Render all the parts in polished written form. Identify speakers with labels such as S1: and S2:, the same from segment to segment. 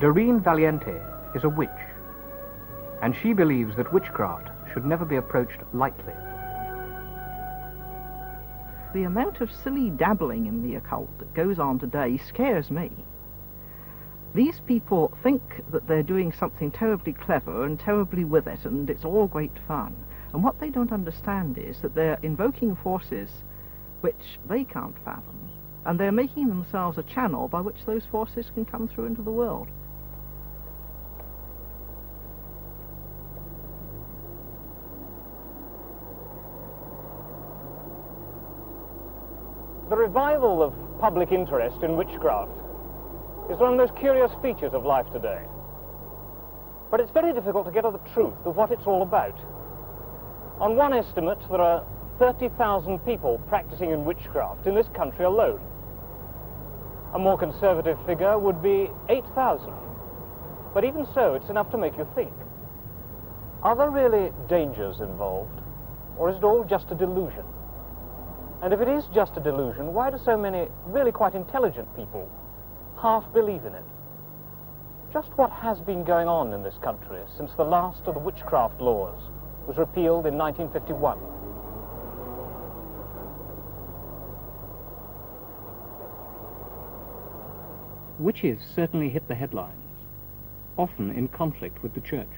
S1: Doreen Valiente is a witch, and she believes that witchcraft should never be approached lightly.
S2: The amount of silly dabbling in the occult that goes on today scares me. These people think that they're doing something terribly clever and terribly with it, and it's all great fun. And what they don't understand is that they're invoking forces which they can't fathom, and they're making themselves a channel by which those forces can come through into the world.
S3: The revival of public interest in witchcraft is one of those curious features of life today. But it's very difficult to get at the truth of what it's all about. On one estimate, there are 30,000 people practicing in witchcraft in this country alone. A more conservative figure would be 8,000. But even so, it's enough to make you think. Are there really dangers involved, or is it all just a delusion? And if it is just a delusion, why do so many really quite intelligent people half believe in it? Just what has been going on in this country since the last of the witchcraft laws was repealed in 1951?
S1: Witches certainly hit the headlines, often in conflict with the church.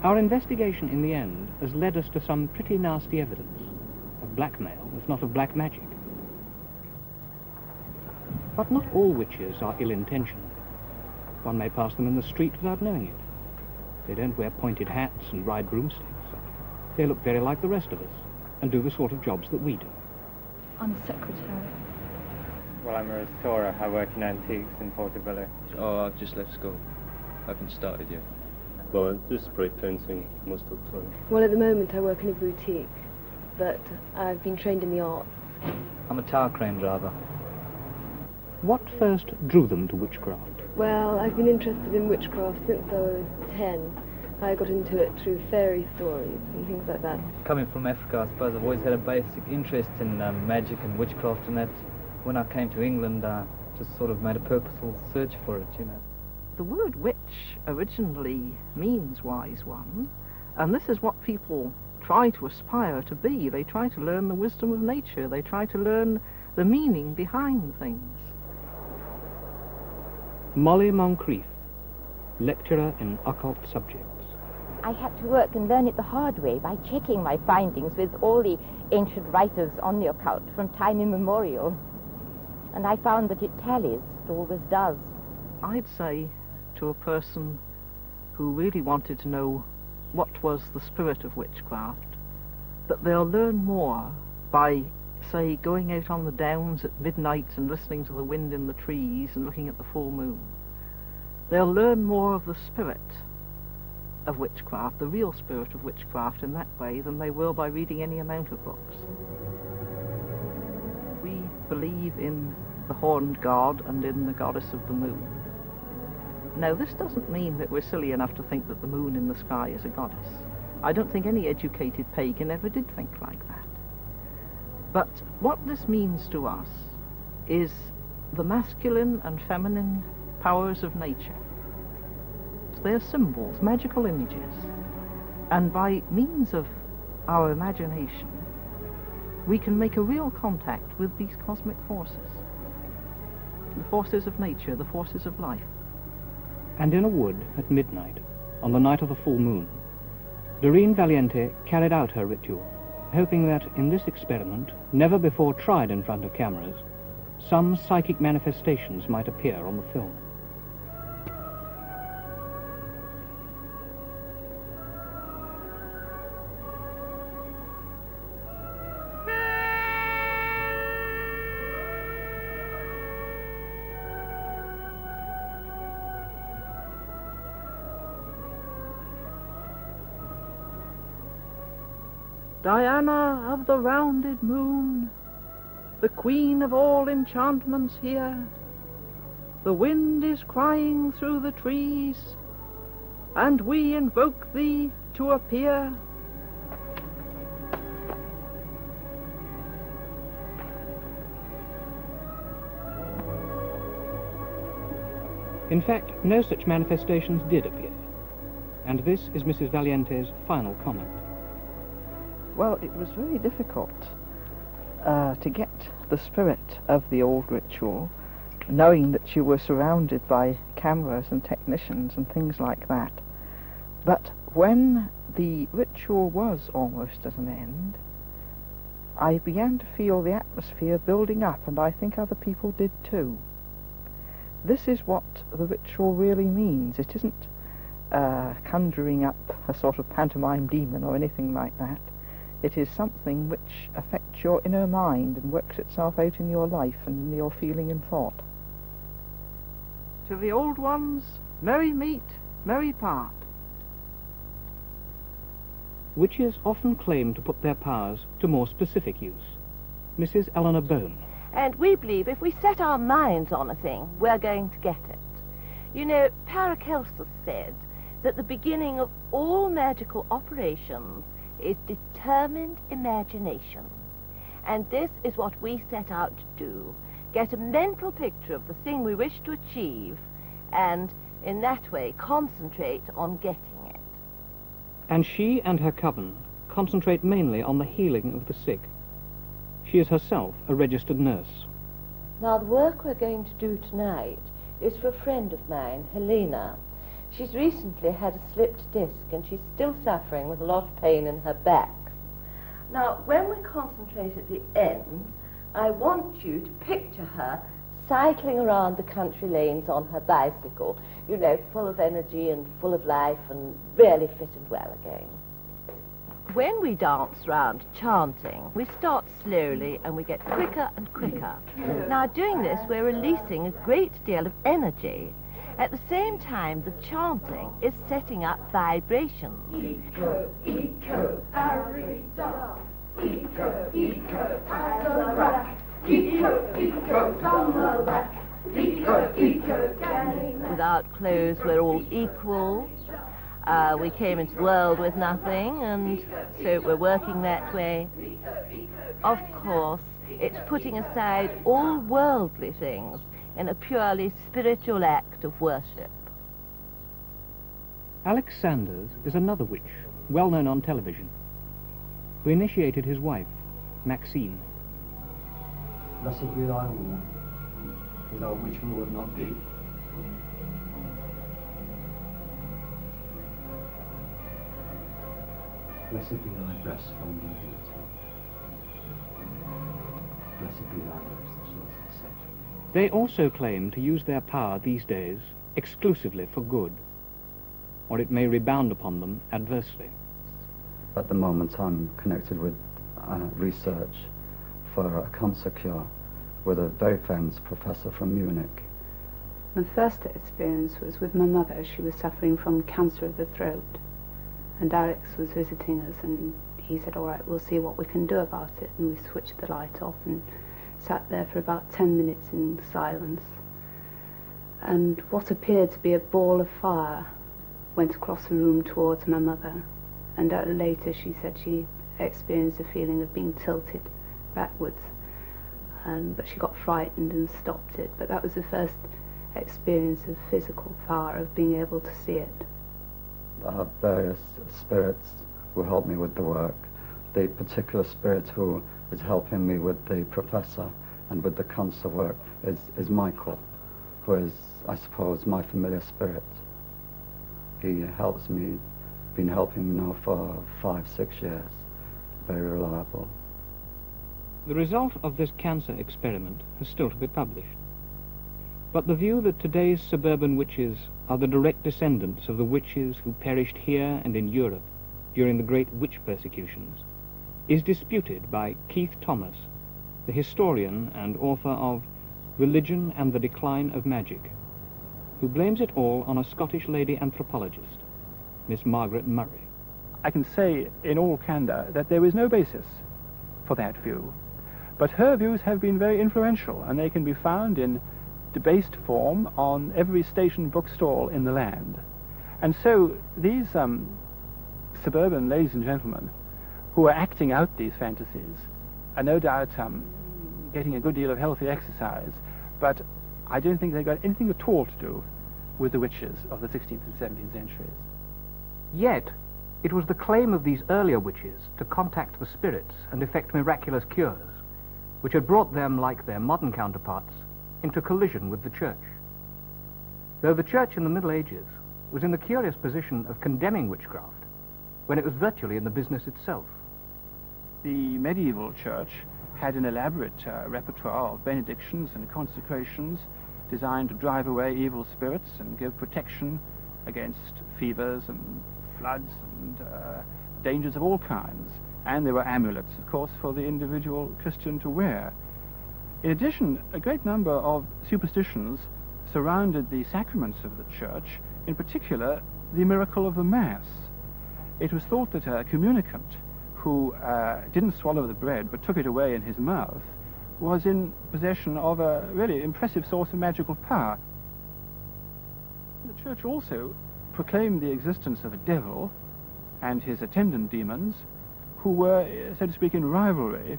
S1: Our investigation in the end has led us to some pretty nasty evidence of blackmail, if not of black magic. But not all witches are ill-intentioned. One may pass them in the street without knowing it. They don't wear pointed hats and ride broomsticks. They look very like the rest of us and do the sort of jobs that we do.
S4: I'm a secretary.
S5: Well, I'm a restorer. I work in antiques in Portobello.
S6: Oh, I've just left school. I haven't started yet.
S7: Well, I do spray painting most of the time.
S4: Well, at the moment I work in a boutique, but I've been trained in the arts.
S8: I'm a tower crane driver.
S1: What first drew them to witchcraft?
S4: Well, I've been interested in witchcraft since I was 10. I got into it through fairy stories and things like that.
S8: Coming from Africa, I suppose I've always had a basic interest in magic and witchcraft, and that when I came to England, I just sort of made a purposeful search for it, you know.
S2: The word witch originally means wise one, and this is what people try to aspire to be. They try to learn the wisdom of nature. They try to learn the meaning behind things.
S1: Molly Moncrief, lecturer in occult subjects.
S9: I had to work and learn it the hard way by checking my findings with all the ancient writers on the occult from time immemorial. And I found that it tallies, it always does.
S2: I'd say to a person who really wanted to know what was the spirit of witchcraft, that they'll learn more by, say, going out on the downs at midnight and listening to the wind in the trees and looking at the full moon. They'll learn more of the spirit of witchcraft, the real spirit of witchcraft in that way, than they will by reading any amount of books. We believe in the horned god and in the goddess of the moon. Now, this doesn't mean that we're silly enough to think that the moon in the sky is a goddess. I don't think any educated pagan ever did think like that. But what this means to us is the masculine and feminine powers of nature. They're symbols, magical images. And by means of our imagination, we can make a real contact with these cosmic forces. The forces of nature, the forces of life.
S1: And in a wood at midnight, on the night of the full moon, Doreen Valiente carried out her ritual, hoping that in this experiment, never before tried in front of cameras, some psychic manifestations might appear on the film.
S2: Diana of the rounded moon, the queen of all enchantments here, the wind is crying through the trees, and we invoke thee to appear.
S1: In fact, no such manifestations did appear. And this is Mrs. Valiente's final comment.
S2: Well, it was very difficult to get the spirit of the old ritual, knowing that you were surrounded by cameras and technicians and things like that. But when the ritual was almost at an end, I began to feel the atmosphere building up, and I think other people did too. This is what the ritual really means. It isn't conjuring up a sort of pantomime demon or anything like that. It is something which affects your inner mind and works itself out in your life and in your feeling and thought. To the old ones, merry meet, merry part.
S1: Witches often claim to put their powers to more specific use. Mrs. Eleanor Bone.
S10: And we believe if we set our minds on a thing, we're going to get it. You know, Paracelsus said that the beginning of all magical operations is determined imagination. And this is what we set out to do. Get a mental picture of the thing we wish to achieve, and in that way concentrate on getting it.
S1: And she and her coven concentrate mainly on the healing of the sick. She is herself a registered nurse.
S10: Now, the work we're going to do tonight is for a friend of mine, Helena. She's recently had a slipped disc, and she's still suffering with a lot of pain in her back. Now, when we concentrate at the end, I want you to picture her cycling around the country lanes on her bicycle, you know, full of energy and full of life and really fit and well again. When we dance round chanting, we start slowly and we get quicker and quicker. Now, doing this, we're releasing a great deal of energy. At the same time, the chanting is setting up vibrations.
S11: Eco, eco, arida. Eco, eco, azara. Eco, eco, samara. Eco, eco, galina.
S10: Without clothes, we're all equal. We came into the world with nothing, and so we're working that way. Of course, it's putting aside all worldly things in a purely spiritual act of worship.
S1: Alex Sanders is another witch, well known on television, who initiated his wife, Maxine.
S12: Blessed be thy womb, without which we would not be. Blessed be thy breast from the beauty. Blessed be thy lips, that shall succeed.
S1: They also claim to use their power these days exclusively for good, or it may rebound upon them adversely.
S13: At the moment I'm connected with research for a cancer cure with a very famous professor from Munich.
S14: My first experience was with my mother. She was suffering from cancer of the throat, and Alex was visiting us, and he said, all right, we'll see what we can do about it. And we switched the light off and sat there for about 10 minutes in silence. And what appeared to be a ball of fire went across the room towards my mother. And later she said she experienced a feeling of being tilted backwards. But she got frightened and stopped it. But that was the first experience of physical fire, of being able to see it.
S13: Various spirits who help me with the work. The particular spirit who is helping me with the professor and with the cancer work is Michael, who is, I suppose, my familiar spirit. He helps me, been helping me now for 5-6 years. Very reliable.
S1: The result of this cancer experiment is still to be published. But the view that today's suburban witches are the direct descendants of the witches who perished here and in Europe during the great witch persecutions is disputed by Keith Thomas, the historian and author of Religion and the Decline of Magic, who blames it all on a Scottish lady anthropologist, Miss Margaret Murray.
S15: I can say in all candor that there is no basis for that view, but her views have been very influential, and they can be found in debased form on every station bookstall in the land. And so these suburban ladies and gentlemen who are acting out these fantasies are no doubt getting a good deal of healthy exercise, but I don't think they've got anything at all to do with the witches of the 16th and 17th centuries.
S1: Yet, it was the claim of these earlier witches to contact the spirits and effect miraculous cures, which had brought them, like their modern counterparts, into collision with the Church. Though the Church in the Middle Ages was in the curious position of condemning witchcraft, when it was virtually in the business itself.
S15: The medieval Church had an elaborate repertoire of benedictions and consecrations designed to drive away evil spirits and give protection against fevers and floods and dangers of all kinds. And there were amulets, of course, for the individual Christian to wear. In addition, a great number of superstitions surrounded the sacraments of the Church, in particular the miracle of the Mass. It was thought that a communicant who didn't swallow the bread but took it away in his mouth was in possession of a really impressive source of magical power. The Church also proclaimed the existence of a devil and his attendant demons who were, so to speak, in rivalry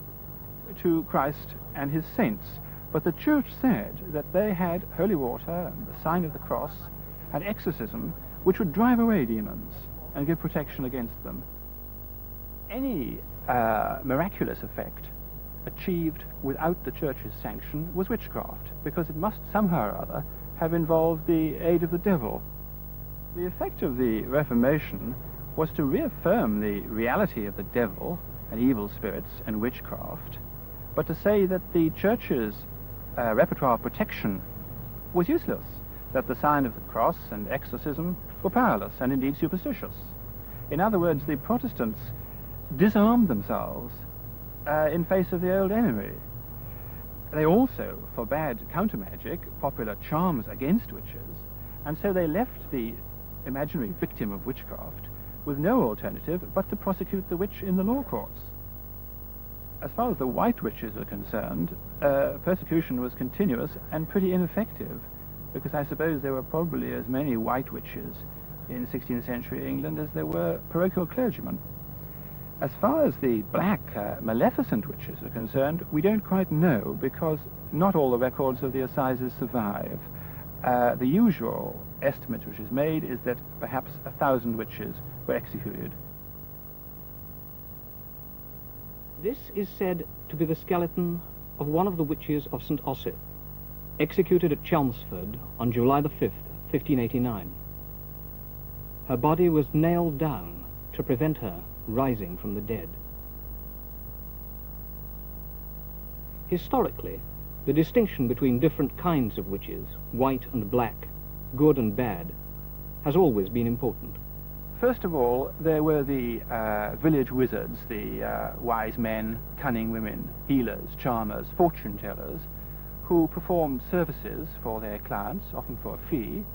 S15: to Christ and his saints. But the Church said that they had holy water and the sign of the cross and exorcism which would drive away demons and give protection against them. Any miraculous effect achieved without the Church's sanction was witchcraft, because it must somehow or other have involved the aid of the devil. The effect of the Reformation was to reaffirm the reality of the devil and evil spirits and witchcraft, but to say that the Church's repertoire of protection was useless, that the sign of the cross and exorcism were powerless and indeed superstitious. In other words, the Protestants disarmed themselves in face of the old enemy. They also forbade counter-magic, popular charms against witches, and so they left the imaginary victim of witchcraft with no alternative but to prosecute the witch in the law courts. As far as the white witches are concerned, persecution was continuous and pretty ineffective, because I suppose there were probably as many white witches in 16th century England as there were parochial clergymen. As far as the black maleficent witches are concerned, we don't quite know, because not all the records of the assizes survive. The usual estimate which is made is that perhaps 1,000 witches were executed.
S1: This is said to be the skeleton of one of the witches of St. Osyth, executed at Chelmsford on July the 5th, 1589. Her body was nailed down to prevent her rising from the dead. Historically, the distinction between different kinds of witches, white and black, good and bad, has always been important.
S15: First of all, there were the village wizards, the wise men, cunning women, healers, charmers, fortune tellers, who performed services for their clients, often for a fee,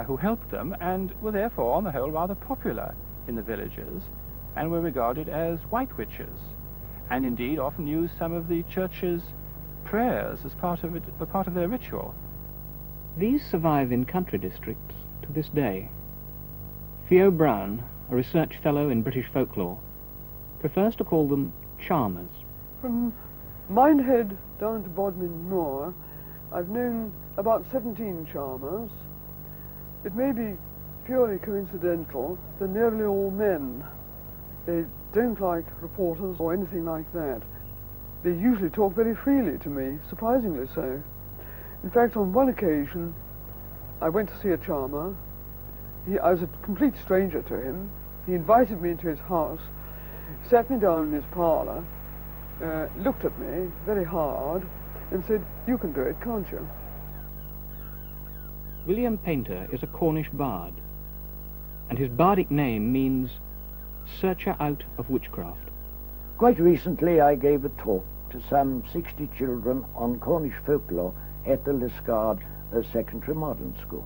S15: who helped them and were therefore, on the whole, rather popular in the villages and were regarded as white witches, and indeed often used some of the Church's prayers as part of their ritual.
S1: These survive in country districts to this day. Theo Brown, a research fellow in British folklore, prefers to call them charmers.
S16: From Minehead down to Bodmin Moor, I've known about 17 charmers. It may be purely coincidental. They're nearly all men. They don't like reporters or anything like that. They usually talk very freely to me, surprisingly so. In fact, on one occasion, I went to see a charmer. I was a complete stranger to him. He invited me into his house, sat me down in his parlour, looked at me very hard, and said, "You can do it, can't you?"
S1: William Painter is a Cornish bard, and his bardic name means searcher out of witchcraft.
S17: Quite recently I gave a talk to some 60 children on Cornish folklore at the Liscard Secondary Modern School.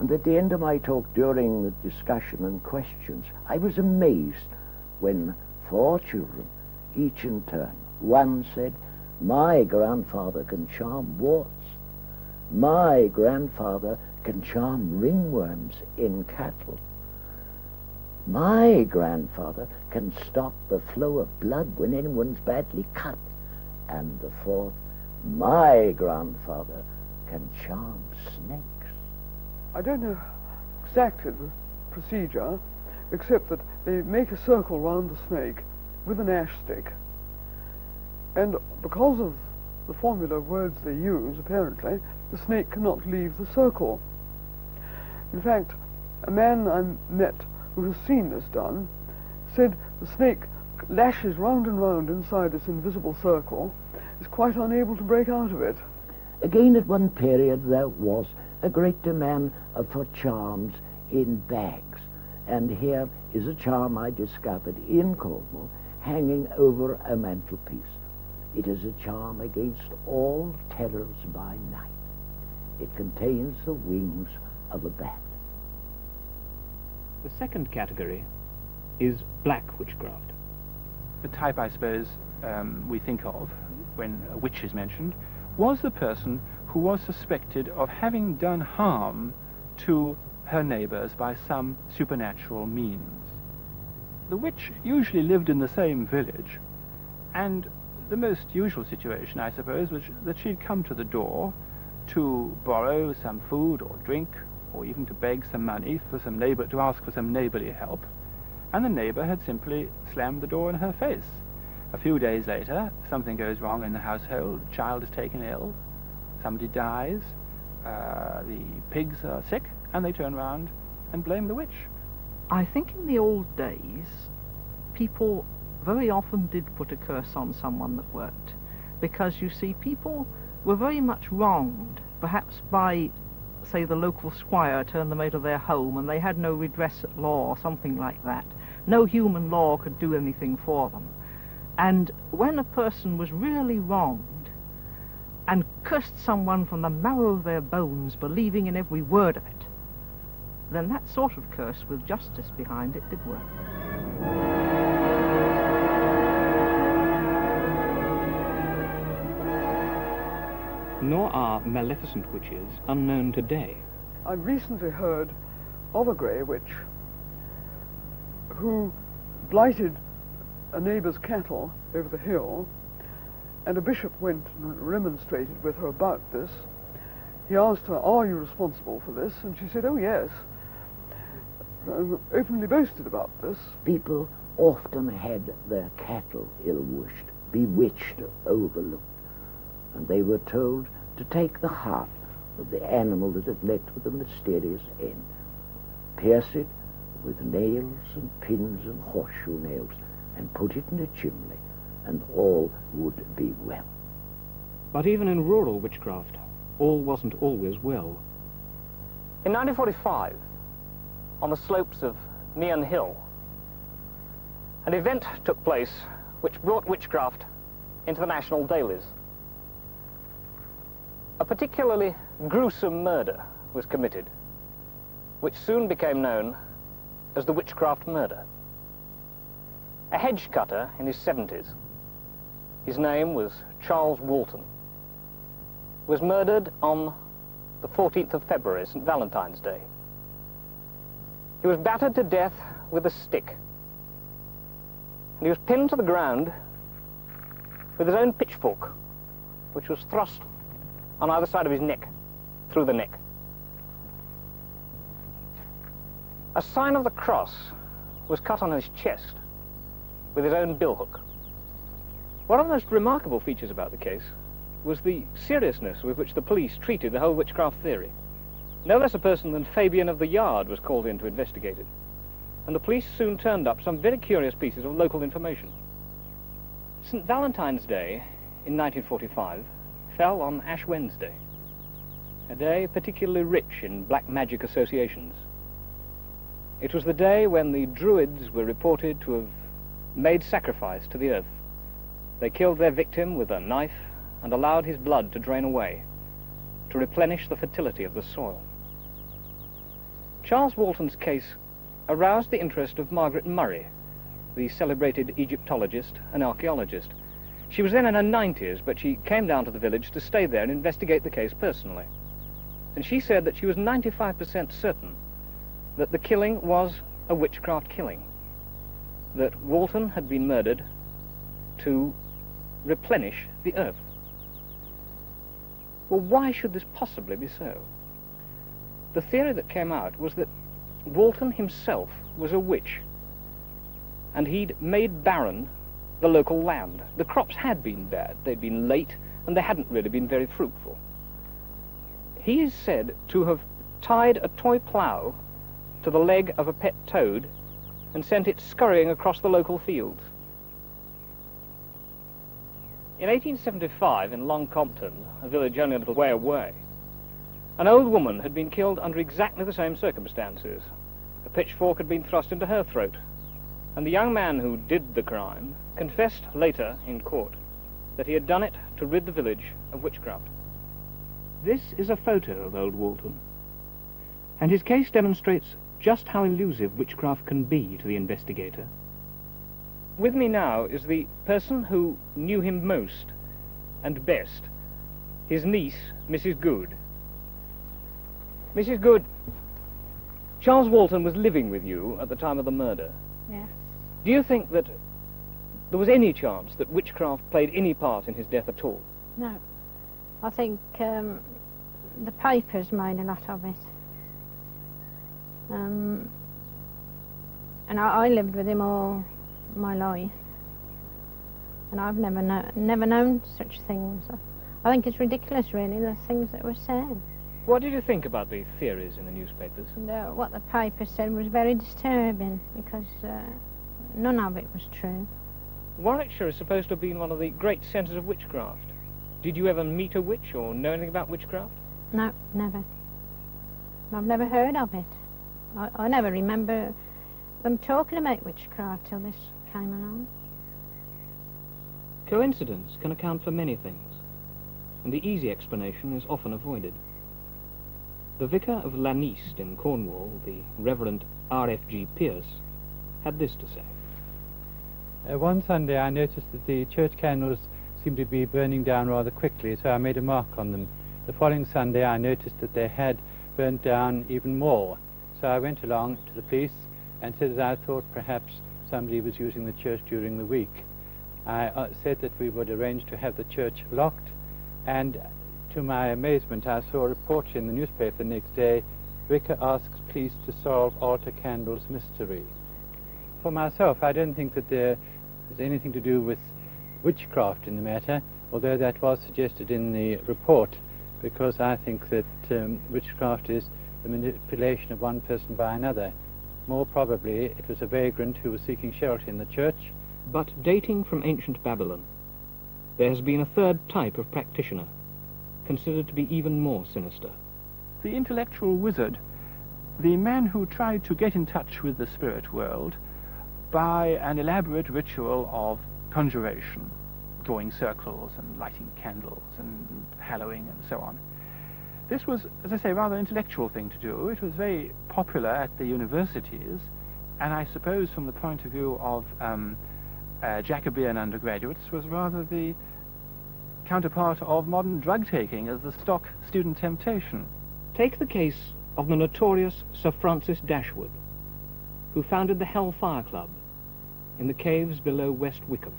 S17: And at the end of my talk, during the discussion and questions, I was amazed when 4 children, each in turn, one said, "My grandfather can charm warts. My grandfather can charm ringworms in cattle. My grandfather can stop the flow of blood when anyone's badly cut." And the 4th, "My grandfather can charm snakes."
S16: I don't know exactly the procedure, except that they make a circle round the snake with an ash stick, and because of the formula of words they use, apparently, the snake cannot leave the circle. In fact, a man I met who has seen this done said the snake lashes round and round inside this invisible circle, is quite unable to break out of it.
S17: Again, at one period there was a great demand for charms in bags, and here is a charm I discovered in Cornwall hanging over a mantelpiece. It is a charm against all terrors by night. It contains the wings of a bat.
S1: The second category is black witchcraft.
S15: The type, I suppose, we think of when a witch is mentioned was the person who was suspected of having done harm to her neighbors by some supernatural means. The witch usually lived in the same village, and the most usual situation, I suppose, was that she'd come to the door to borrow some food or drink, or even to beg some money for some neighbor, to ask for some neighborly help, and the neighbor had simply slammed the door in her face. A few days later, something goes wrong in the household, a child is taken ill, somebody dies, the pigs are sick, and they turn around and blame the witch.
S2: I think in the old days, people very often did put a curse on someone that worked, because you see, people were very much wronged, perhaps by, say, the local squire turned them out of their home and they had no redress at law or something like that. No human law could do anything for them. And when a person was really wronged and cursed someone from the marrow of their bones, believing in every word of it, then that sort of curse with justice behind it did work.
S1: Nor are maleficent witches unknown today.
S16: I recently heard of a grey witch who blighted a neighbour's cattle over the hill, and a bishop went and remonstrated with her about this. He asked her, "Are you responsible for this?" And she said, "Oh yes," openly boasted about this.
S17: People often had their cattle ill-wished, bewitched, overlooked, and they were told to take the heart of the animal that had met with a mysterious end, pierce it with nails and pins and horseshoe nails, and put it in a chimney, and all would be well.
S1: But even in rural witchcraft, all wasn't always well.
S3: In 1945, on the slopes of Meehan Hill, an event took place which brought witchcraft into the national dailies. A particularly gruesome murder was committed, which soon became known as the witchcraft murder. A hedge cutter in his 70s, his name was Charles Walton, was murdered on the 14th of February, St. Valentine's Day. He was battered to death with a stick, and he was pinned to the ground with his own pitchfork, which was thrust on either side of his neck, through the neck. A sign of the cross was cut on his chest with his own billhook.
S1: One of the most remarkable features about the case was the seriousness with which the police treated the whole witchcraft theory. No less a person than Fabian of the Yard was called in to investigate it, and the police soon turned up some very curious pieces of local information. St. Valentine's Day in 1945 fell on Ash Wednesday, a day particularly rich in black magic associations. It was the day when the Druids were reported to have made sacrifice to the earth. They killed their victim with a knife and allowed his blood to drain away, to replenish the fertility of the soil. Charles Walton's case aroused the interest of Margaret Murray, the celebrated Egyptologist and archaeologist. She was then in her 90s, but she came down to the village to stay there and investigate the case personally. And she said that she was 95% certain that the killing was a witchcraft killing, that Walton had been murdered to replenish the earth. Well, why should this possibly be so? the theory that came out was that Walton himself was a witch, and he'd made barren the local land. The crops had been bad, they'd been late, and they hadn't really been very fruitful. He is said to have tied a toy plough to the leg of a pet toad and sent it scurrying across the local fields. In 1875, in Long Compton, a village only a little way away, an old woman had been killed under exactly the same circumstances. A pitchfork had been thrust into her throat, and the young man who did the crime confessed later in court that he had done it to rid the village of witchcraft.
S18: This is a photo of old Walton, and his case demonstrates just how elusive witchcraft can be to the investigator.
S1: With me now is the person who knew him most and best, his niece, Mrs. Good. Mrs. Good, Charles Walton was living with you at the time of the murder.
S19: Yes.
S1: Do you think that there was any chance that witchcraft played any part in his death at all?
S19: No. I think the papers made a lot of it. And I lived with him all my life, and I've never known such things. I think it's ridiculous, really, the things that were said.
S1: What did you think about the theories in the newspapers?
S19: And, what the paper said was very disturbing, because none of it was true.
S1: Warwickshire is supposed to have been one of the great centres of witchcraft. Did you ever meet a witch or know anything about witchcraft?
S19: No, never. I've never heard of it. I never remember them talking about witchcraft till this came along.
S18: Coincidence can account for many things, and the easy explanation is often avoided. The vicar of Laniste in Cornwall, the Reverend R.F.G. Pierce, had this to say.
S20: One Sunday I noticed that the church candles seemed to be burning down rather quickly, so I made a mark on them. The following Sunday I noticed that they had burnt down even more, so I went along to the police and said that I thought perhaps somebody was using the church during the week. I said that we would arrange to have the church locked, and to my amazement I saw a report in the newspaper the next day, Vicar asks police to solve altar candles mystery. For myself, I don't think that there is anything to do with witchcraft in the matter, although that was suggested in the report, because I think that witchcraft is the manipulation of one person by another. More probably it was a vagrant who was seeking shelter in the church.
S18: But dating from ancient Babylon, there has been a third type of practitioner, considered to be even more sinister.
S15: The intellectual wizard, the man who tried to get in touch with the spirit world by an elaborate ritual of conjuration, drawing circles and lighting candles and hallowing and so on. This was, as I say, a rather intellectual thing to do. It was very popular at the universities, and I suppose from the point of view of Jacobean undergraduates was rather the counterpart of modern drug-taking as the stock student temptation.
S18: Take the case of the notorious Sir Francis Dashwood, who founded the Hellfire Club in the caves below West Wickham.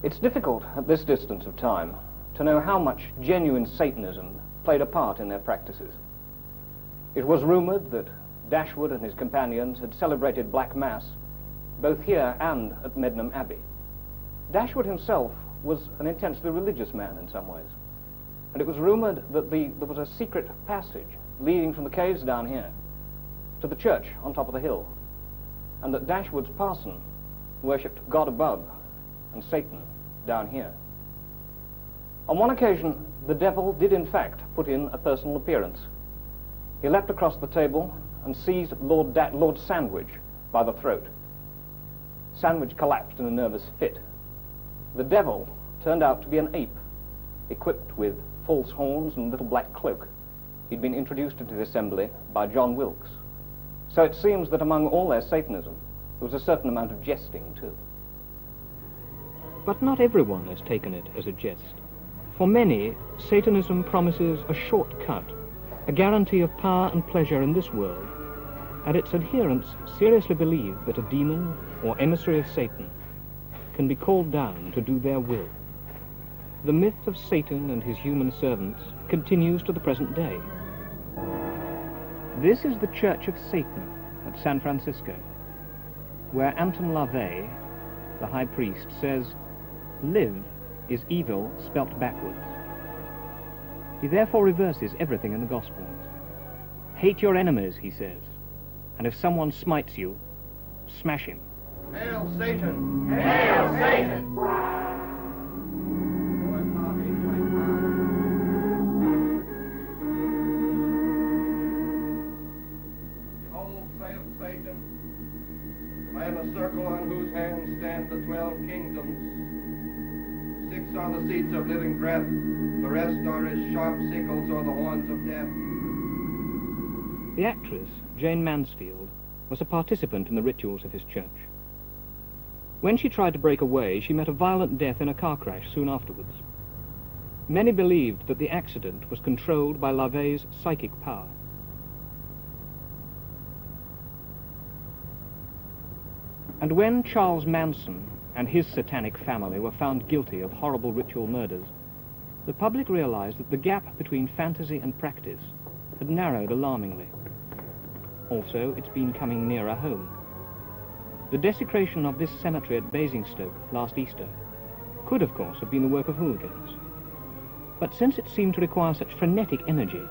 S1: It's difficult at this distance of time to know how much genuine Satanism played a part in their practices. It was rumoured that Dashwood and his companions had celebrated Black Mass both here and at Medmenham Abbey. Dashwood himself was an intensely religious man in some ways, and it was rumoured that there was a secret passage leading from the caves down here to the church on top of the hill, and that Dashwood's parson worshipped God above and Satan down here. On one occasion, the devil did in fact put in a personal appearance. He leapt across the table and seized Lord Sandwich by the throat. Sandwich collapsed in a nervous fit. The devil turned out to be an ape, equipped with false horns and a little black cloak. He'd been introduced into the assembly by John Wilkes. So it seems that among all their Satanism, there was a certain amount of jesting too.
S18: But not everyone has taken it as a jest. For many, Satanism promises a shortcut, a guarantee of power and pleasure in this world, and its adherents seriously believe that a demon or emissary of Satan can be called down to do their will. the myth of Satan and his human servants continues to the present day. This is the Church of Satan at San Francisco, where Anton LaVey, the high priest, says, "Live is evil spelt backwards." He therefore reverses everything in the Gospels. Hate your enemies, he says, and if someone smites you, smash him.
S11: Hail Satan! Hail Satan!
S21: Behold, saith Satan, I am a circle on whose hands stand the 12 kingdoms. 6 are the seats of living breath, the rest are as sharp sickles or the horns of death.
S18: The actress, Jane Mansfield, was a participant in the rituals of his church. When she tried to break away, she met a violent death in a car crash soon afterwards. Many believed that the accident was controlled by LaVey's psychic power. And when Charles Manson and his satanic family were found guilty of horrible ritual murders, the public realized that the gap between fantasy and practice had narrowed alarmingly. Also, it's been coming nearer home. The desecration of this cemetery at Basingstoke last Easter could, of course, have been the work of hooligans. But since it seemed to require such frenetic energy,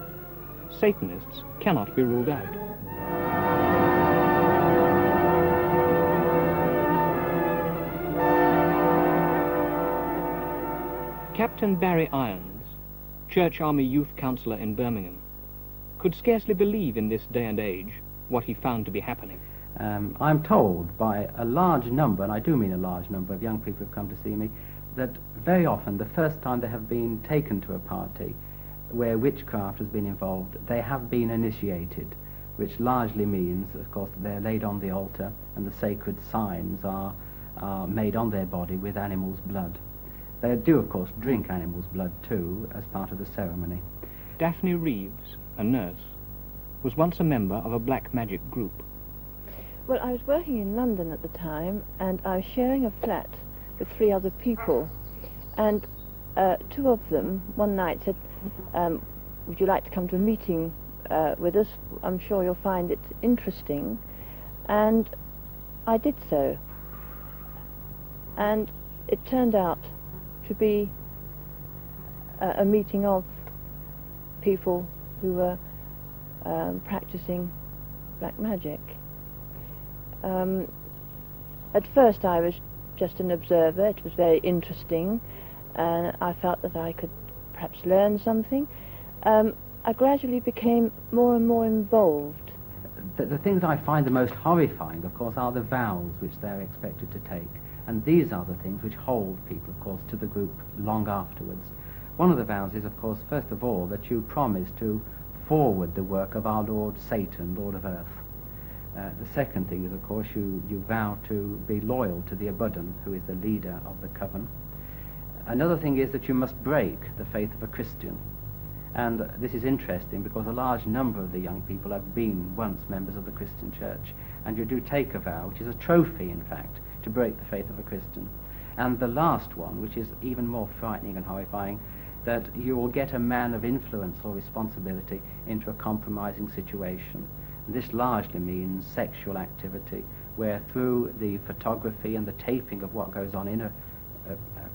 S18: Satanists cannot be ruled out. Captain Barry Irons, Church Army Youth Counsellor in Birmingham, could scarcely believe in this day and age what he found to be happening.
S22: I'm told by a large number, and I do mean a large number of young people who have come to see me, that very often the first time they have been taken to a party where witchcraft has been involved, they have been initiated, which largely means, of course, that they're laid on the altar and the sacred signs are made on their body with animals' blood. They do, of course, drink animals' blood too as part of the ceremony.
S18: Daphne Reeves, a nurse, was once a member of a black magic group.
S10: Well, I was working in London at the time, and I was sharing a flat with 3 other people, and 2 of them one night said, would you like to come to a meeting with us? I'm sure you'll find it interesting. And I did so. And it turned out to be a meeting of people who were practicing black magic. At first I was just an observer. It was very interesting, and I felt that I could perhaps learn something. I gradually became more and more involved.
S22: The things I find the most horrifying, of course, are the vows which they're expected to take. And these are the things which hold people, of course, to the group long afterwards. One of the vows is, of course, first of all, that you promise to forward the work of our Lord Satan, Lord of Earth. The second thing is, of course, you vow to be loyal to the Abuddon, who is the leader of the coven. Another thing is that you must break the faith of a Christian. And this is interesting because a large number of the young people have been once members of the Christian church. And you do take a vow, which is a trophy, in fact, to break the faith of a Christian. And the last one, which is even more frightening and horrifying, that you will get a man of influence or responsibility into a compromising situation. And this largely means sexual activity, where through the photography and the taping of what goes on in a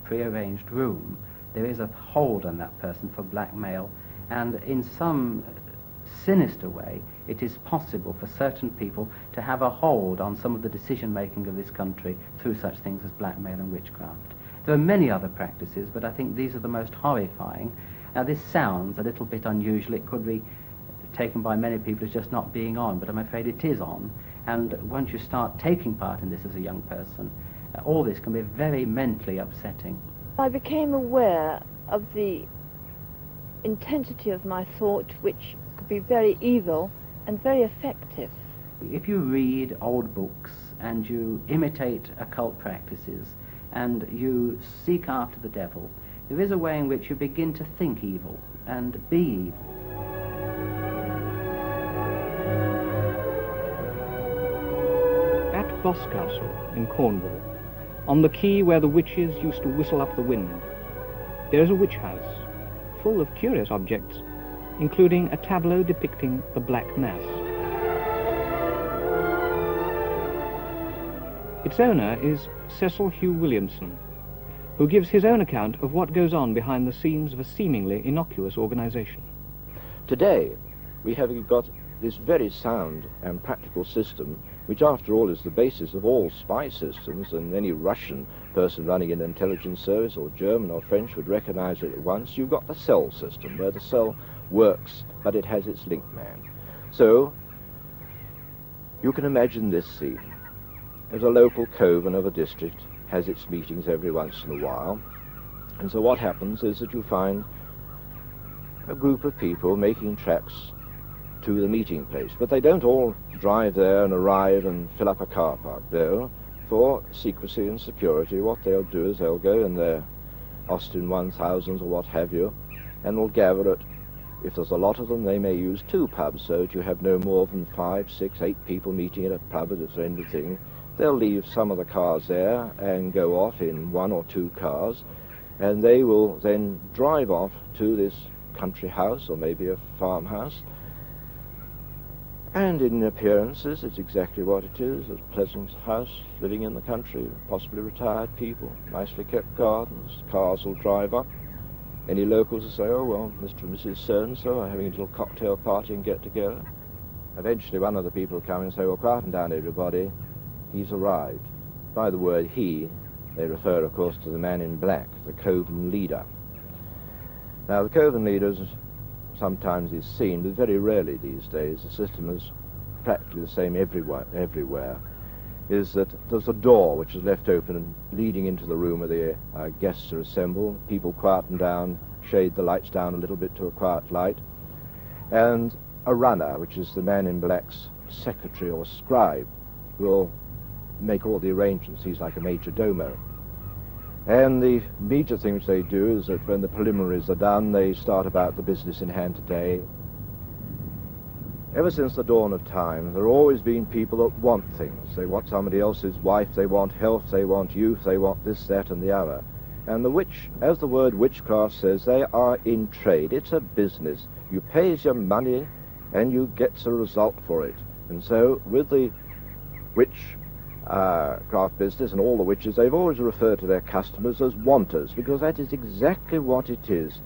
S22: prearranged room, there is a hold on that person for blackmail, and in some sinister way, it is possible for certain people to have a hold on some of the decision-making of this country through such things as blackmail and witchcraft. There are many other practices, but I think these are the most horrifying. Now, this sounds a little bit unusual. It could be taken by many people as just not being on, but I'm afraid it is on. And once you start taking part in this as a young person, all this can be very mentally upsetting.
S10: I became aware of the intensity of my thought, which could be very evil and very effective.
S22: If you read old books and you imitate occult practices and you seek after the devil, there is a way in which you begin to think evil and be evil.
S18: At Boscastle in Cornwall, on the quay where the witches used to whistle up the wind,
S1: there is a witch house, full of curious objects, including a tableau depicting the Black Mass. Its owner is Cecil Hugh Williamson, who gives his own account of what goes on behind the scenes of a seemingly innocuous organization.
S5: Today, we have got this very sound and practical system, which after all is the basis of all spy systems, and any Russian person running an intelligence service, or German or French, would recognize it at once. You've got the cell system, where the cell works, but it has its link man. So, you can imagine this scene. As a local coven of a district has its meetings every once in a while, and so what happens is that you find a group of people making tracks to the meeting place, but they don't all drive there and arrive and fill up a car park. No, for secrecy and security, what they'll do is they'll go in their Austin 1000s or what have you, and will gather at, if there's a lot of them, they may use 2 pubs, so that you have no more than 5, 6, 8 people meeting at a pub at the end of the thing. They'll leave some of the cars there and go off in 1 or 2 cars, and they will then drive off to this country house or maybe a farmhouse. And in appearances, it's exactly what it is, a pleasant house, living in the country, possibly retired people, nicely kept gardens, cars will drive up. Any locals will say, oh, well, Mr. and Mrs. So-and-so are having a little cocktail party and get together. Eventually one of the people will come and say, well, quieten down everybody, he's arrived. By the word he, they refer, of course, to the man in black, the coven leader. Now, the coven leaders sometimes is seen, but very rarely these days. The system is practically the same everywhere, is that there's a door which is left open and leading into the room where the guests are assembled. People quieten down, shade the lights down a little bit to a quiet light, and a runner, which is the man in black's secretary or scribe, will make all the arrangements. He's like a major domo. And the major thing which they do is that when the preliminaries are done, they start about the business in hand today. Ever since the dawn of time, there have always been people that want things. They want somebody else's wife, they want health, they want youth, they want this, that, and the other. And the witch, as the word witchcraft says, they are in trade. It's a business. You pay your money and you get a result for it. And so with the witchcraft business and all the witches, they've always referred to their customers as wanters, because that is exactly what it is.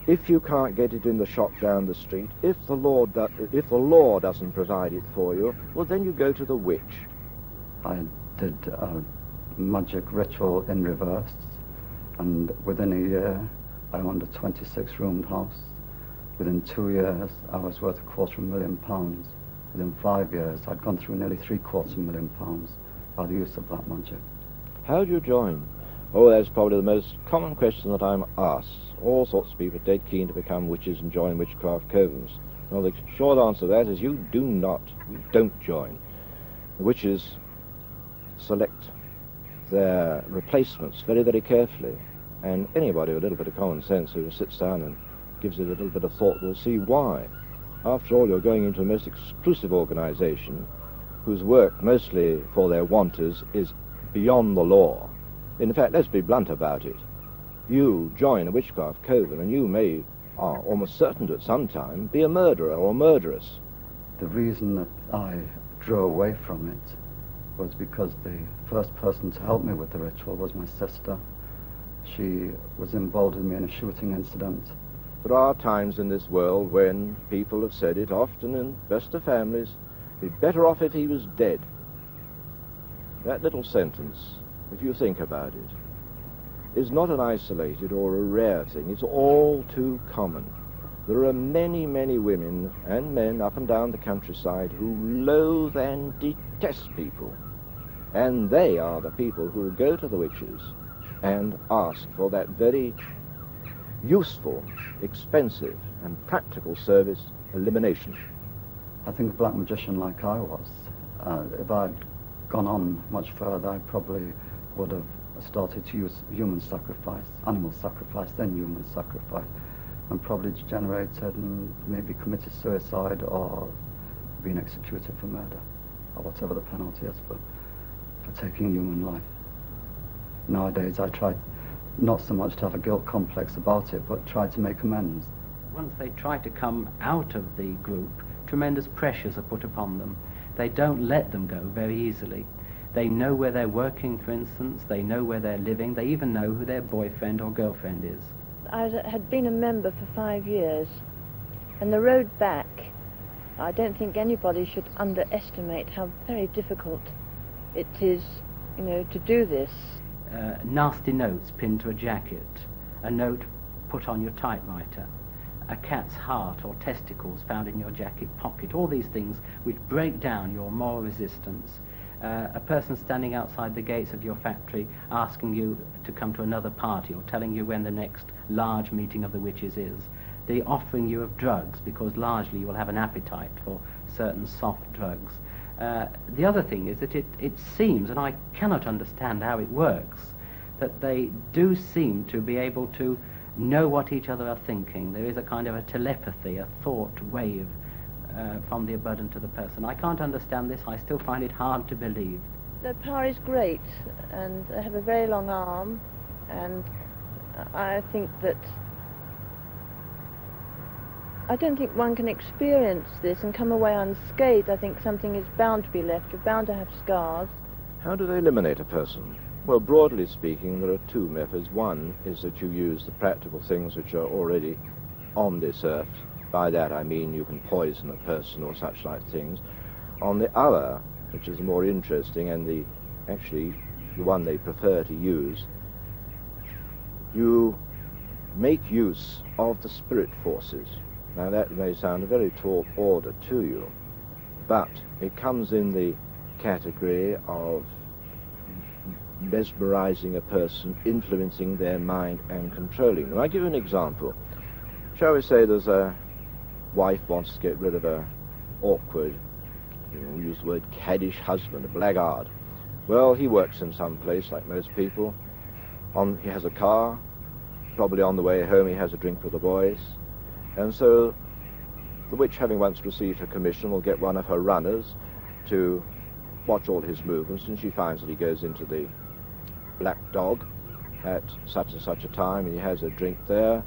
S5: If you can't get it in the shop down the street, if the law doesn't provide it for you, well, then you go to the witch.
S13: I did a magic ritual in reverse, and within a year I owned a 26-roomed house. Within 2 years I was worth £250,000. Within 5 years I'd gone through nearly £750,000 by the use of black magic.
S5: How do you join? Oh, that's probably the most common question that I'm asked. All sorts of people are dead keen to become witches and join witchcraft covens. Well, the short answer to that is you don't join. The witches select their replacements very, very carefully, and anybody with a little bit of common sense who sits down and gives it a little bit of thought will see why. After all, you're going into a most exclusive organization whose work, mostly for their wanters, is beyond the law. In fact, let's be blunt about it. You join a witchcraft coven and you are almost certain to at some time be a murderer or a murderess.
S13: The reason that I drew away from it was because the first person to help me with the ritual was my sister. She was involved with me in a shooting incident.
S5: There are times in this world when people have said it, often in best of families, be better off if he was dead. That little sentence, if you think about it, is not an isolated or a rare thing. It's all too common. There are many, many women and men up and down the countryside who loathe and detest people. And they are the people who will go to the witches and ask for that very useful, expensive, and practical service, elimination.
S13: I think a black magician like I was, if I'd gone on much further, I probably would have started to use human sacrifice, animal sacrifice, then human sacrifice, and probably degenerated and maybe committed suicide or been executed for murder, or whatever the penalty is for taking human life. Nowadays I try not so much to have a guilt complex about it, but try to make amends.
S22: Once they try to come out of the group, tremendous pressures are put upon them. They don't let them go very easily. They know where they're working, for instance, they know where they're living, they even know who their boyfriend or girlfriend is.
S10: I had been a member for 5 years, and the road back, I don't think anybody should underestimate how very difficult it is, you know, to do this.
S22: Nasty notes pinned to a jacket, a note put on your typewriter, a cat's heart or testicles found in your jacket pocket, all these things which break down your moral resistance. A person standing outside the gates of your factory asking you to come to another party or telling you when the next large meeting of the witches is. The offering you of drugs, because largely you will have an appetite for certain soft drugs. The other thing is that it seems, and I cannot understand how it works, that they do seem to be able to know what each other are thinking. There is a kind of a telepathy, a thought wave from the abundant to the person. I can't understand this. I still find it hard to believe.
S10: Their power is great, and they have a very long arm, and I think that I don't think one can experience this and come away unscathed. I think something is bound to be left. You're bound to have scars.
S5: How do they eliminate a person? Well, broadly speaking, there are two methods. One is that you use the practical things which are already on this earth. By that I mean you can poison a person or such like things. On the other, which is more interesting and actually the one they prefer to use, you make use of the spirit forces. Now that may sound a very tall order to you, but it comes in the category of mesmerizing a person, influencing their mind and controlling them. I'll give you an example. Shall we say there's a wife wants to get rid of a awkward, we use the word caddish husband, a blackguard. Well, he works in some place like most people. He has a car, probably on the way home he has a drink with the boys, and so the witch, having once received her commission, will get one of her runners to watch all his movements, and she finds that he goes into the Black Dog at such and such a time, and he has a drink there,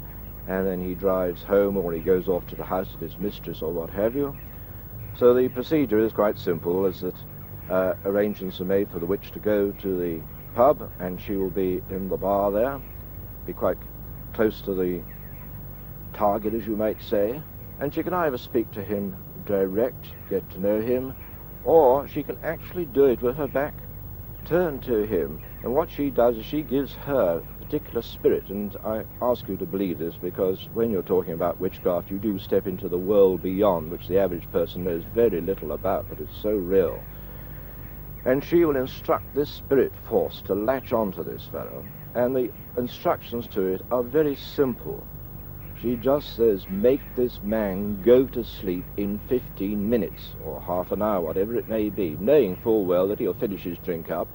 S5: and then he drives home, or he goes off to the house of his mistress or what have you. So the procedure is quite simple, is that arrangements are made for the witch to go to the pub, and she will be in the bar there, be quite close to the target, as you might say, and she can either speak to him direct, get to know him, or she can actually do it with her back turned to him, and what she does is she gives her particular spirit, and I ask you to believe this because when you're talking about witchcraft you do step into the world beyond, which the average person knows very little about, but it's so real. And she will instruct this spirit force to latch onto this fellow, and the instructions to it are very simple. She just says, make this man go to sleep in 15 minutes, or half an hour, whatever it may be, knowing full well that he'll finish his drink up,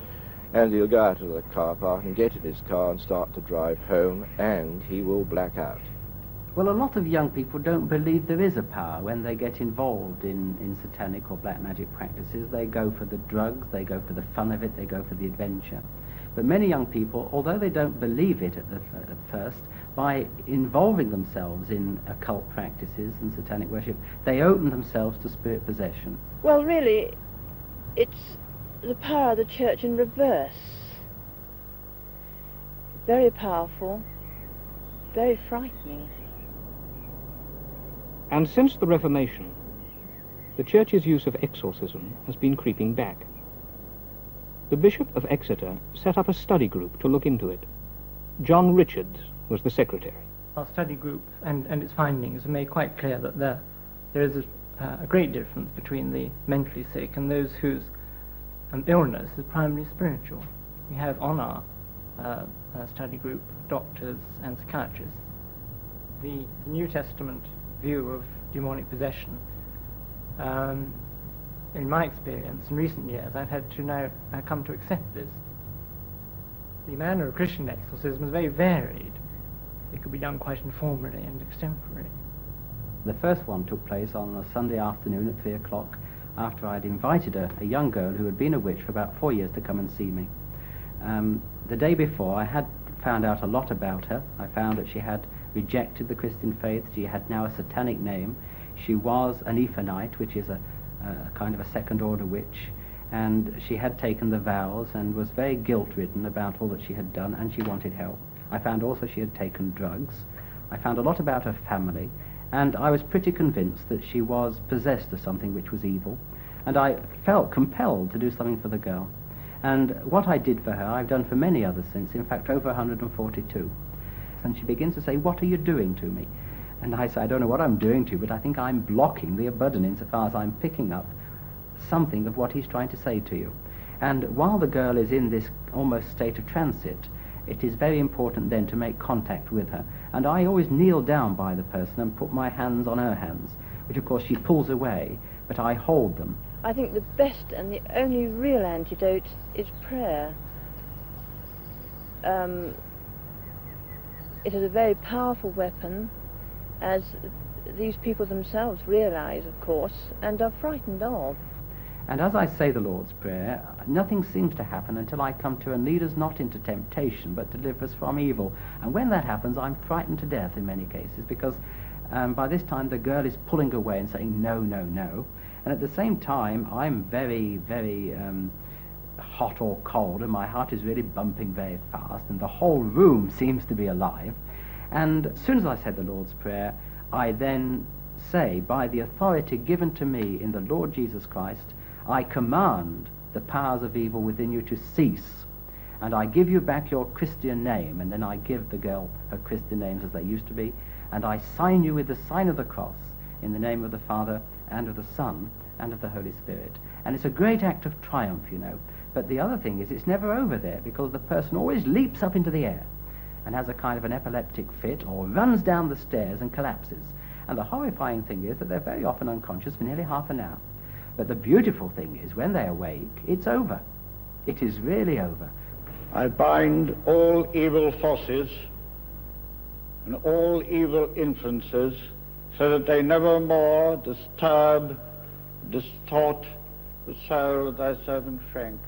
S5: and he'll go out to the car park and get in his car and start to drive home, and he will black out.
S22: Well, a lot of young people don't believe there is a power when they get involved in satanic or black magic practices. They go for the drugs, they go for the fun of it, they go for the adventure. But many young people, although they don't believe it at first, by involving themselves in occult practices and satanic worship, they open themselves to spirit possession.
S10: Well, really, it's the power of the church in reverse. Very powerful, very frightening.
S1: And since the Reformation, the Church's use of exorcism has been creeping back. The Bishop of Exeter set up a study group to look into it. John Richards was the secretary.
S6: Our study group and its findings made quite clear that there is a great difference between the mentally sick and those whose illness is primarily spiritual. We have on our study group doctors and psychiatrists. The New Testament view of demonic possession, in my experience in recent years, I've had to now come to accept this. The manner of Christian exorcism is very varied. It could be done quite informally and extemporally.
S22: The first one took place on a Sunday afternoon at 3 o'clock after I'd invited a young girl who had been a witch for about 4 years to come and see me. The day before I had found out a lot about her. I found that she had rejected the Christian faith. She had now a satanic name. She was an Ephonite, which is a kind of a second-order witch, and she had taken the vows and was very guilt-ridden about all that she had done, and she wanted help. I found also she had taken drugs. I found a lot about her family, and I was pretty convinced that she was possessed of something which was evil, and I felt compelled to do something for the girl. And what I did for her, I've done for many others since, in fact over 142. And she begins to say, "What are you doing to me?" And I say, "I don't know what I'm doing to you, but I think I'm blocking the Abaddon insofar as I'm picking up something of what he's trying to say to you." And while the girl is in this almost state of transit, it is very important then to make contact with her. And I always kneel down by the person and put my hands on her hands, which of course she pulls away, but I hold them.
S10: I think the best and the only real antidote is prayer. It is a very powerful weapon, as these people themselves realize, of course, and are frightened of.
S22: And as I say the Lord's Prayer, nothing seems to happen until I come to and lead us not into temptation, but deliver us from evil. And when that happens, I'm frightened to death in many cases, because by this time the girl is pulling away and saying, "No, no, no." And at the same time, I'm very, very hot or cold, and my heart is really bumping very fast, and the whole room seems to be alive. And as soon as I said the Lord's Prayer, I then say, by the authority given to me in the Lord Jesus Christ, I command the powers of evil within you to cease, and I give you back your Christian name. And then I give the girl her Christian names as they used to be, and I sign you with the sign of the cross in the name of the Father and of the Son and of the Holy Spirit. And it's a great act of triumph, you know. But the other thing is, it's never over there, because the person always leaps up into the air and has a kind of an epileptic fit, or runs down the stairs and collapses. And the horrifying thing is that they're very often unconscious for nearly half an hour. But the beautiful thing is, when they awake, it's over. It is really over.
S4: I bind all evil forces and all evil influences, so that they never more disturb, distort the soul of thy servant Frank.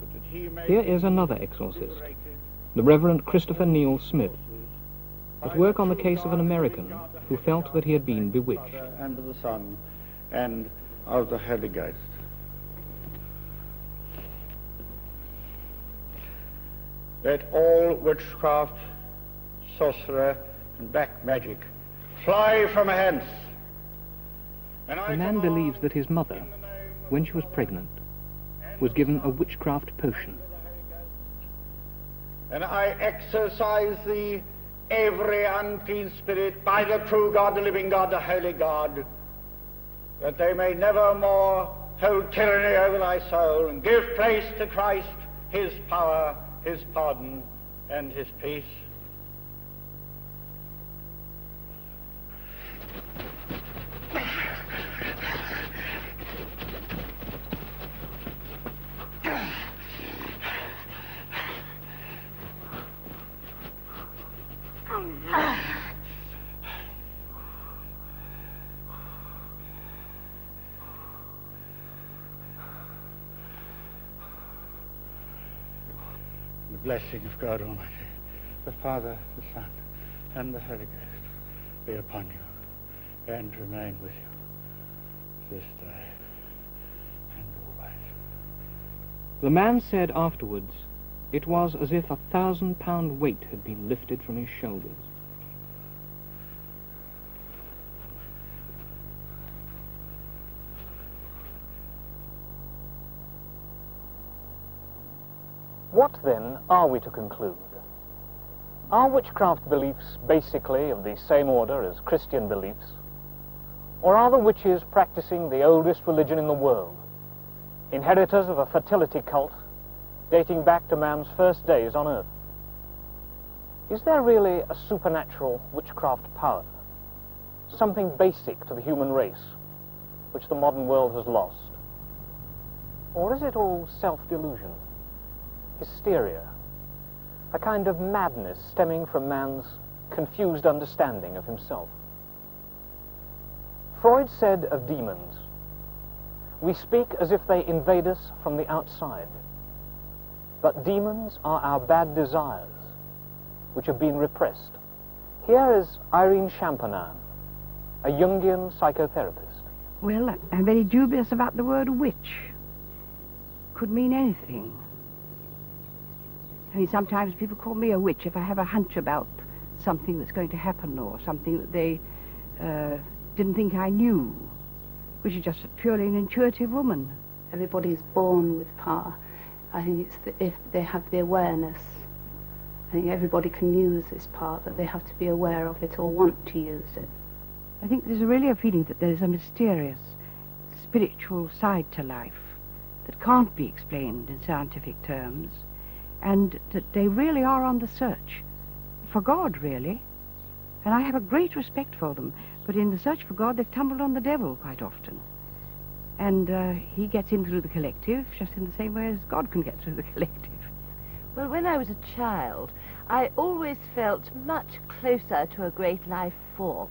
S4: But that he may
S18: Here is another exorcist, the Reverend Christopher Neil Smith, at work on the case of an American who felt that he had been bewitched.
S4: And of the Son and of the Holy Ghost. Let all witchcraft, sorcerer, and black magic fly from hence.
S1: A man believes that his mother, when she was pregnant, was given a witchcraft potion.
S4: And I exorcise thee, every unclean spirit, by the true God, the living God, the holy God, that they may never more hold tyranny over thy soul, and give place to Christ, his power, his pardon, and his peace. The blessing of God Almighty, the Father, the Son, and the Holy Ghost be upon you and remain with you this day and always.
S1: The man said afterwards, it was as if 1,000-pound weight had been lifted from his shoulders.
S3: What then are we to conclude? Are witchcraft beliefs basically of the same order as Christian beliefs? Or are the witches practicing the oldest religion in the world, inheritors of a fertility cult dating back to man's first days on earth? Is there really a supernatural witchcraft power, something basic to the human race, which the modern world has lost? Or is it all self-delusion, hysteria, a kind of madness stemming from man's confused understanding of himself? Freud said of demons, "We speak as if they invade us from the outside, but demons are our bad desires which have been repressed. Here is Irene Champagnat, a Jungian psychotherapist.
S7: Well, I'm very dubious about the word witch. Could mean anything. I mean, sometimes people call me a witch if I have a hunch about something that's going to happen or something that they didn't think I knew, which is just purely an intuitive woman.
S14: Everybody's born with power. I think it's if they have the awareness. I think everybody can use this power, but they have to be aware of it or want to use it.
S7: I think there's really a feeling that there's a mysterious, spiritual side to life that can't be explained in scientific terms, and that they really are on the search for God, really. And I have a great respect for them, but in the search for God, they've tumbled on the devil quite often. And he gets in through the collective, just in the same way as God can get through the collective.
S10: Well, when I was a child, I always felt much closer to a great life force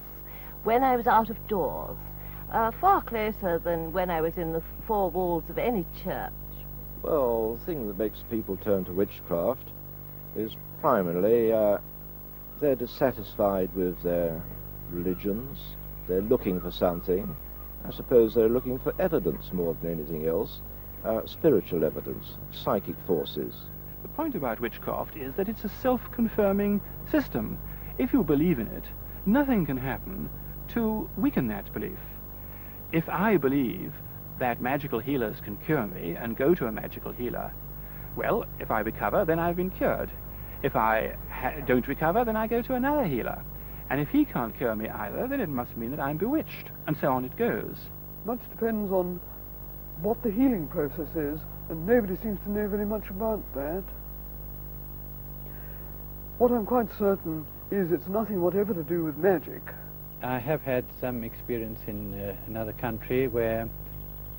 S10: when I was out of doors, far closer than when I was in the four walls of any church.
S5: Well, the thing that makes people turn to witchcraft is primarily they're dissatisfied with their religions. They're looking for something. I suppose they're looking for evidence more than anything else, spiritual evidence, psychic forces.
S15: The point about witchcraft is that it's a self-confirming system. If you believe in it, nothing can happen to weaken that belief. If I believe that magical healers can cure me and go to a magical healer, well, if I recover, then I've been cured. If I don't recover, then I go to another healer. And if he can't cure me either, then it must mean that I'm bewitched, and so on it goes.
S16: Much depends on what the healing process is, and nobody seems to know very much about that. What I'm quite certain is it's nothing whatever to do with magic.
S20: I have had some experience in another country where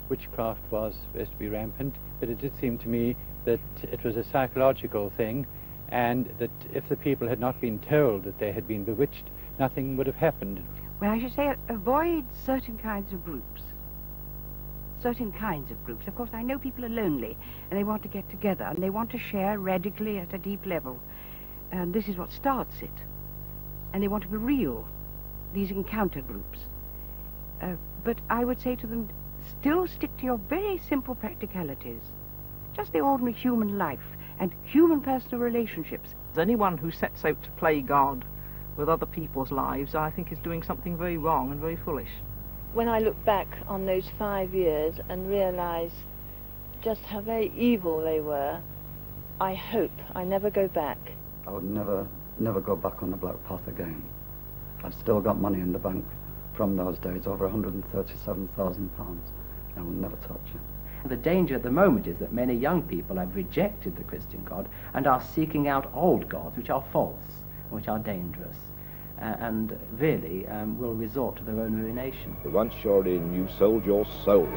S20: witchcraft was supposed to be rampant, but it did seem to me that it was a psychological thing, and that if the people had not been told that they had been bewitched, nothing would have happened.
S7: Well, I should say avoid certain kinds of groups. Certain kinds of groups. Of course, I know people are lonely, and they want to get together, and they want to share radically at a deep level. And this is what starts it. And they want to be real, these encounter groups. But I would say to them, still stick to your very simple practicalities. Just the ordinary human life and human personal relationships.
S2: Anyone who sets out to play God with other people's lives, I think, is doing something very wrong and very foolish.
S10: When I look back on those 5 years and realise just how very evil they were, I hope I never go back.
S13: I would never go back on the black path again. I've still got money in the bank from those days, over £137,000. I will never touch it.
S22: The danger at the moment is that many young people have rejected the Christian God and are seeking out old gods which are false, which are dangerous, and really will resort to their own ruination.
S5: Once you're in, you've sold your soul.